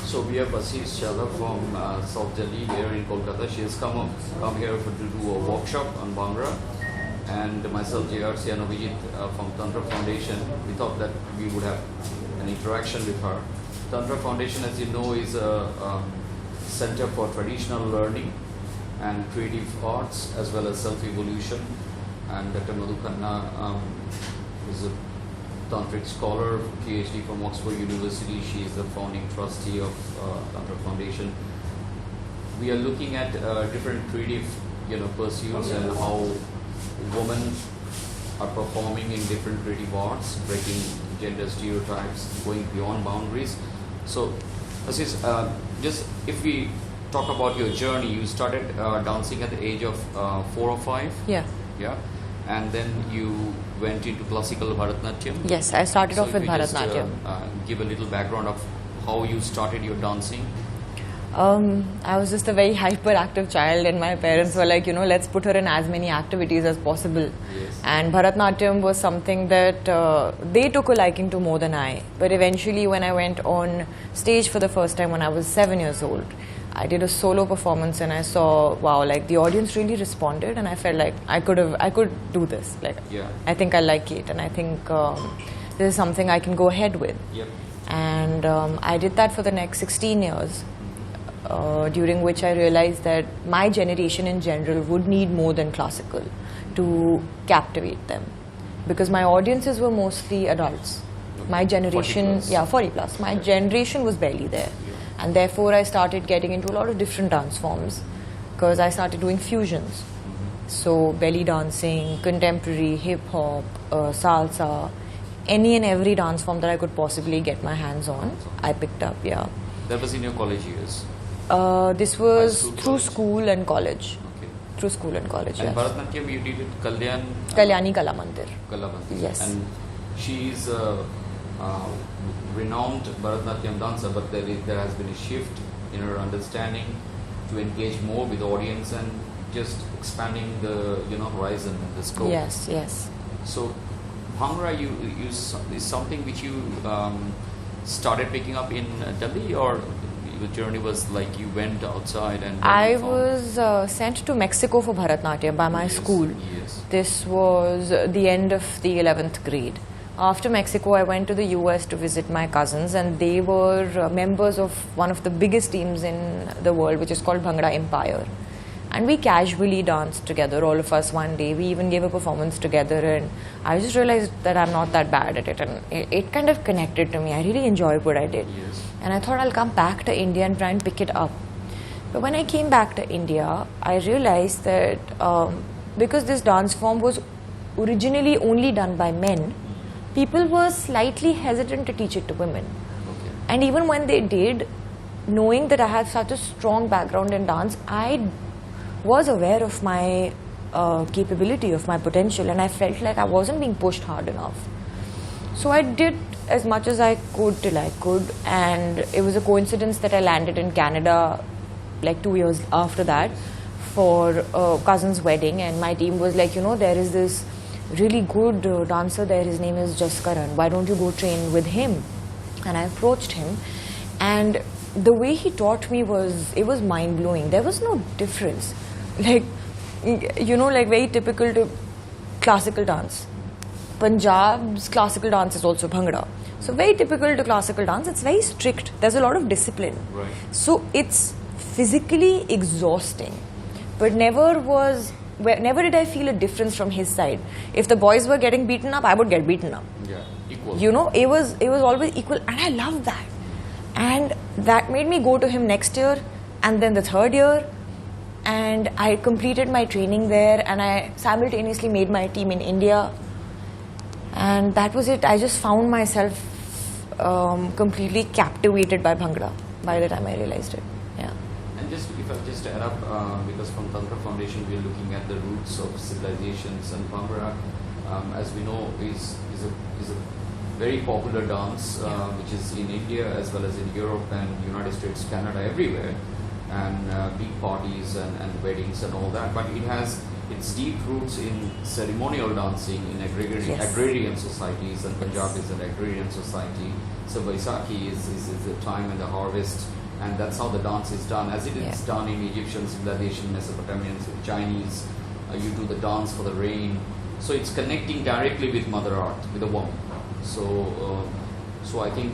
So we have Asees Chadha from South Delhi here in Kolkata. She has come here to do a workshop on Bhangra, and myself, J.R.C. and w.b.yeats from Tantra Foundation. We thought that we would have an interaction with her. Tantra Foundation, as you know, is a center for traditional learning and creative arts as well as self-evolution. And Dr. Madhu Khanna is a tantric scholar, PhD from Oxford University. She is the founding trustee of Tantra Foundation. We are looking at different creative, pursuits and how women are performing in different creative arts, breaking gender stereotypes, going beyond boundaries. So, Asees, just if we talk about your journey, you started dancing at the age of 4 or 5. Yeah. Yeah. And then you went into classical Bharatnatyam. Yes, I started off with Bharatnatyam. Give a little background of how you started your dancing. I was just a very hyperactive child, and my parents were like, let's put her in as many activities as possible. Yes. And Bharatnatyam was something that they took a liking to more than I. But eventually, when I went on stage for the first time when I was 7 years old, I did a solo performance and I saw, wow, like the audience really responded, and I felt like I could do this. Like, yeah. I think I like it, and I think this is something I can go ahead with. Yep. And I did that for the next 16 years, during which I realized that my generation in general would need more than classical to captivate them, because my audiences were mostly adults. My generation, 40 plus. My generation was barely there. And therefore, I started getting into a lot of different dance forms, because I started doing fusions. So, belly dancing, contemporary, hip-hop, salsa, any and every dance form that I could possibly get my hands on, I picked up, yeah. That was in your college years? This was through school and college. Okay. Through school and college, and yes. Bharatnatyam, you did it Kalyani Kala Mandir. Kala Mandir. Yes. And she is renowned Bharatnatyam dancer, but there has been a shift in her understanding to engage more with the audience and just expanding the horizon and the scope. Yes, yes. So Bhangra is something which you started picking up in Delhi, or your journey was like you went outside and I was sent to Mexico for Bharatnatyam by my school. Yes. This was the end of the 11th grade. After Mexico, I went to the US to visit my cousins, and they were members of one of the biggest teams in the world, which is called Bhangra Empire. And we casually danced together, all of us, one day. We even gave a performance together, and I just realized that I'm not that bad at it, and it kind of connected to me. I really enjoyed what I did. Yes. And I thought I'll come back to India and try and pick it up. But when I came back to India, I realized that because this dance form was originally only done by men, people were slightly hesitant to teach it to women. Okay. And even when they did, knowing that I had such a strong background in dance, I was aware of my capability, of my potential, and I felt like I wasn't being pushed hard enough. So I did as much as I could till I could, and it was a coincidence that I landed in Canada like 2 years after that for a cousin's wedding, and my team was like, there is this really good dancer there, his name is Jaskaran, why don't you go train with him? And I approached him, and the way he taught me was mind-blowing. There was no difference, like very typical to classical dance. Punjab's classical dance is also Bhangra, so very typical to classical dance. It's very strict, there's a lot of discipline, right. So it's physically exhausting, but never did I feel a difference from his side. If the boys were getting beaten up, I would get beaten up. Yeah, equal. It was always equal, and I loved that. And that made me go to him next year, and then the third year, and I completed my training there, and I simultaneously made my team in India. And that was it. I just found myself completely captivated by Bhangra by the time I realized it. Yeah. And if I just add up, because from Tantra Foundation we are looking at the roots of civilizations, and Bhangra, as we know, is a very popular dance, which is in India as well as in Europe and United States, Canada, everywhere, and big parties and weddings and all that. But it has its deep roots in ceremonial dancing in agrarian societies, and Punjab is an agrarian society. So Baisakhi is the time and the harvest, and that's how the dance is done, as it is done in Egyptian, Bangladeshian, Mesopotamian, Chinese. You do the dance for the rain. So it's connecting directly with Mother Earth, with the woman. So I think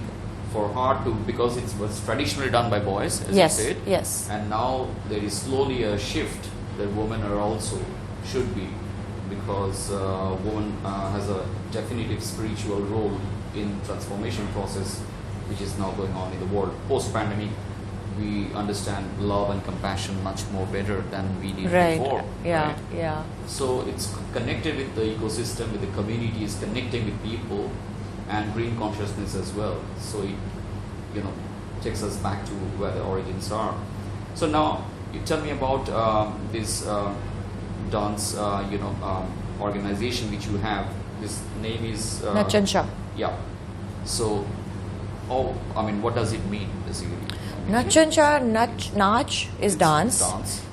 for her to, because it was traditionally done by boys, as you said, and now there is slowly a shift that women are also should be, because woman has a definitive spiritual role in transformation process, which is now going on in the world. Post-pandemic, we understand love and compassion much more better than we did before. Yeah. So it's connected with the ecosystem, with the communities, connecting with people, and green consciousness as well. So it, takes us back to where the origins are. So now, you tell me about this dance, organization which you have. This name is Nachansha. Yeah. So, what does it mean basically? Nachansha, Nach is dance.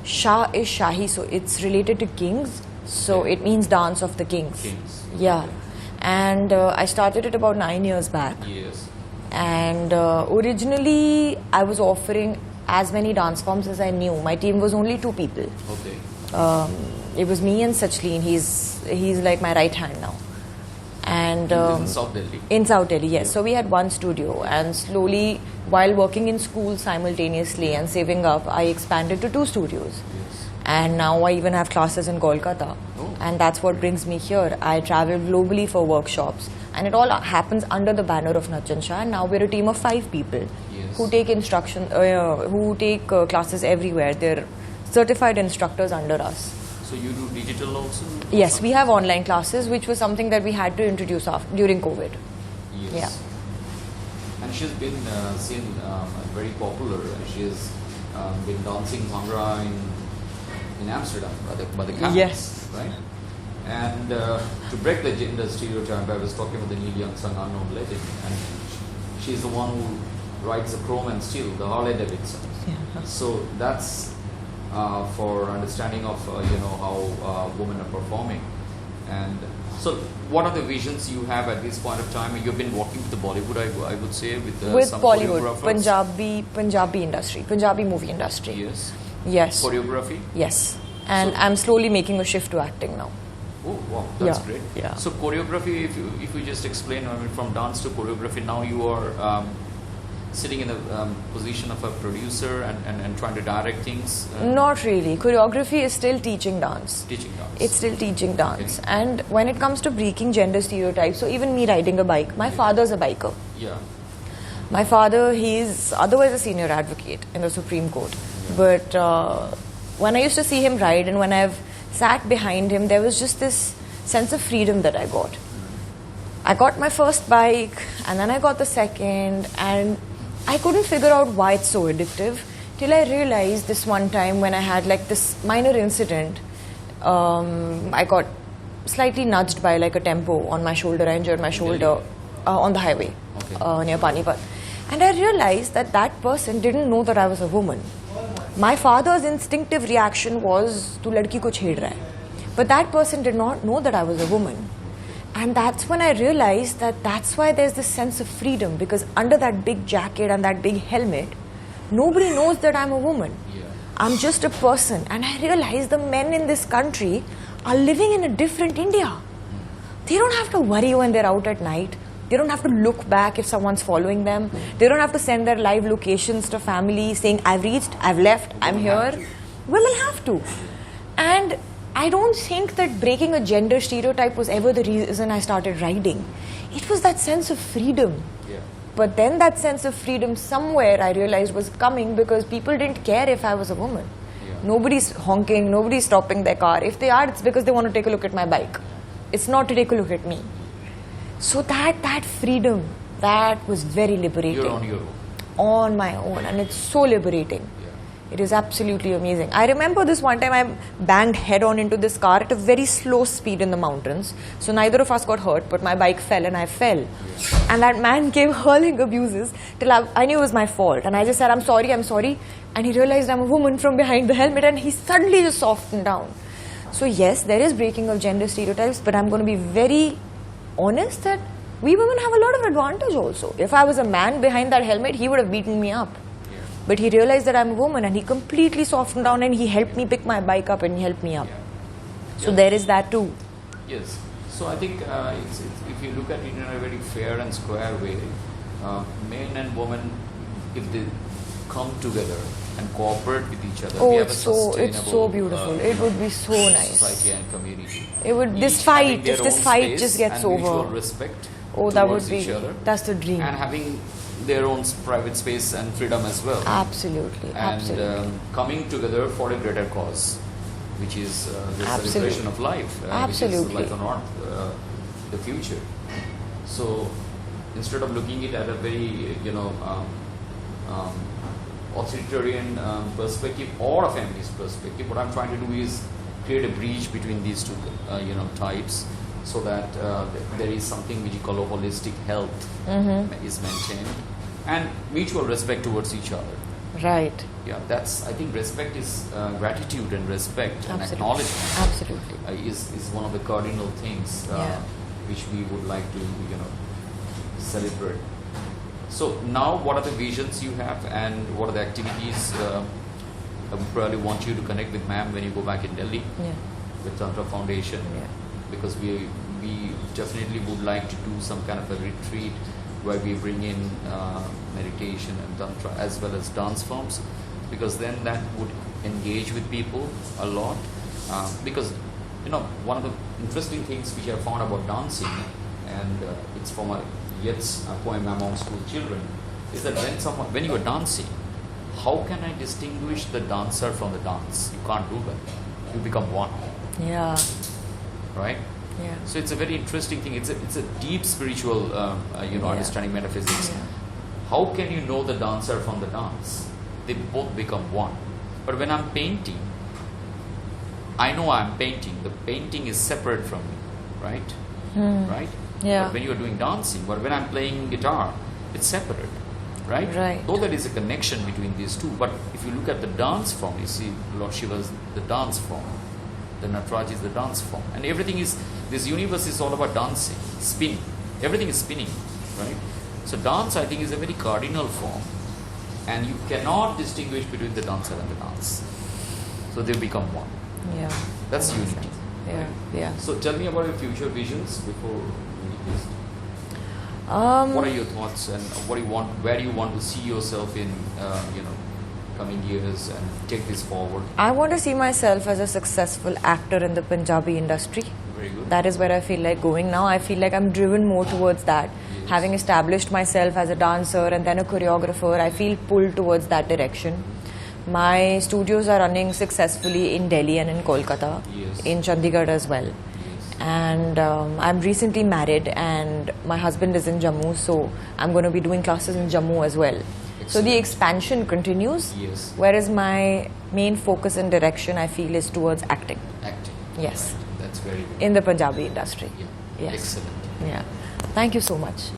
Shah is Shahi, so it's related to kings. So it means dance of the kings. Yeah. Okay. And I started it about 9 years back. Yes. And originally I was offering as many dance forms as I knew. My team was only 2 people. Okay. It was me and Sachlin. He's like my right hand now. And in South Delhi. In South Delhi, yes. So we had 1 studio, and slowly, while working in school simultaneously and saving up, I expanded to 2 studios. Yes. And now I even have classes in Kolkata. Oh. And that's what brings me here. I travel globally for workshops, and it all happens under the banner of Nachansha. And now we're a team of 5 people who take classes everywhere. They're certified instructors under us. So you do digital also? Yes, we have online classes, which was something that we had to introduce during COVID. Yes. Yeah. And she's been seen very popular. She's been dancing Bhangra in Amsterdam by the campus. Yes. Right? And to break the gender stereotype, I was talking with the Neil Young-sung unknown legend, and she's the one who rides the chrome and steel, the Harley Davidson. Yeah. So that's for understanding of how women are performing. And so what are the visions you have at this point of time? You've been working with the Bollywood, I would say, with some Bollywood, Punjabi industry, Punjabi movie industry. Yes. Choreography? Yes. And I'm slowly making a shift to acting now. Oh wow, that's great. Yeah. So choreography, if you just explain, from dance to choreography, now you are sitting in the position of a producer and trying to direct things? Not really. Choreography is still teaching dance. It's still teaching dance. Okay. And when it comes to breaking gender stereotypes, so even me riding a bike, my father's a biker. Yeah. My father, he's otherwise a senior advocate in the Supreme Court. Yeah. But when I used to see him ride and when I've sat behind him, there was just this sense of freedom that I got. I got my first bike and then I got the second, and I couldn't figure out why it's so addictive till I realized this one time when I had like this minor incident. I got slightly nudged by like a tempo on my shoulder. I injured my shoulder on the highway near Panipat. And I realized that that person didn't know that I was a woman. My father's instinctive reaction was, "Tu ladki ko chhed raha hai." But that person did not know that I was a woman. And that's when I realized that that's why there's this sense of freedom, because under that big jacket and that big helmet, nobody knows that I'm a woman. Yeah. I'm just a person. And I realized the men in this country are living in a different India. They don't have to worry when they're out at night. They don't have to look back if someone's following them. They don't have to send their live locations to family saying, "I've reached, I've left, I'm here." Women have to. And I don't think that breaking a gender stereotype was ever the reason I started riding. It was that sense of freedom. Yeah. But then that sense of freedom somewhere I realized was coming because people didn't care if I was a woman. Yeah. Nobody's honking, nobody's stopping their car. If they are, it's because they want to take a look at my bike. It's not to take a look at me. So that freedom, that was very liberating. You're on your own. On my own, and it's so liberating. Yeah. It is absolutely amazing. I remember this one time I banged head on into this car at a very slow speed in the mountains. So neither of us got hurt, but my bike fell and I fell. Yeah. And that man came hurling abuses till I knew it was my fault. And I just said, I'm sorry. And he realized I'm a woman from behind the helmet, and he suddenly just softened down. So yes, there is breaking of gender stereotypes, but I'm going to be very honest that we women have a lot of advantage also. If I was a man behind that helmet, he would have beaten me up. Yeah. But he realized that I'm a woman and he completely softened down and he helped me pick my bike up and he helped me up. Yeah. So there is that too. Yes. So I think if you look at it in a very fair and square way, men and women, if they come together and cooperate with each other, we have a sustainable, it's so beautiful. It would be so nice. Society and community. It would Each this fight, having their if this own fight space just gets and mutual over. respect Oh, that would towards be, each other, that's the dream. and having their own private space and freedom as well. Absolutely, And absolutely. coming together for a greater cause, which is the Absolutely. celebration of life, which is Absolutely. life on earth, the future. So instead of looking it at a very authoritarian perspective or a feminist perspective, what I'm trying to do is create a breach between these two types, so that there is something which you call a holistic health is maintained, and mutual respect towards each other. Right. Yeah, that's, I think respect is gratitude and respect and Absolutely. acknowledgement Absolutely. is one of the cardinal things which we would like to celebrate. So now, what are the visions you have, and what are the activities I would probably want you to connect with ma'am when you go back in Delhi Yeah. with Tantra Foundation? Yeah. Because we definitely would like to do some kind of a retreat where we bring in meditation and Tantra as well as dance forms, because then that would engage with people a lot. Because one of the interesting things which I found about dancing, and it's from a Yeats poem among school children, is that when you are dancing, how can I distinguish the dancer from the dance? You can't do that. You become one. Yeah. Right? Yeah. So it's a very interesting thing. It's a deep spiritual, understanding metaphysics. Yeah. How can you know the dancer from the dance? They both become one. But when I'm painting, I know I'm painting. The painting is separate from me, right? Right? Yeah. But when you're doing dancing, or when I'm playing guitar, it's separate, right? Right. Though there is a connection between these two, but if you look at the dance form, you see Lord Shiva's the dance form. The Nataraj is the dance form. And everything is, this universe is all about dancing, spinning. Everything is spinning, right? So dance, I think, is a very cardinal form. And you cannot distinguish between the dancer and the dance. So they become one. Yeah. That's That makes unity. sense. Yeah. Yeah. So tell me about your future visions before we leave this. Um, What are your thoughts, and what do you want? Where do you want to see yourself in, coming years, and take this forward? I want to see myself as a successful actor in the Punjabi industry. Very good. That is where I feel like going now. I feel like I'm driven more towards that. Yes. Having established myself as a dancer and then a choreographer, I feel pulled towards that direction. My studios are running successfully in Delhi and in Kolkata, Yes. in Chandigarh as well. Yes. And I'm recently married, and my husband is in Jammu, so I'm going to be doing classes in Jammu as well. So the Excellent. expansion continues, Yes. whereas my main focus and direction, I feel, is towards acting. Acting. Yes. Right. That's very good. In the Punjabi industry. Yeah. Yes. Excellent. Yeah. Thank you so much.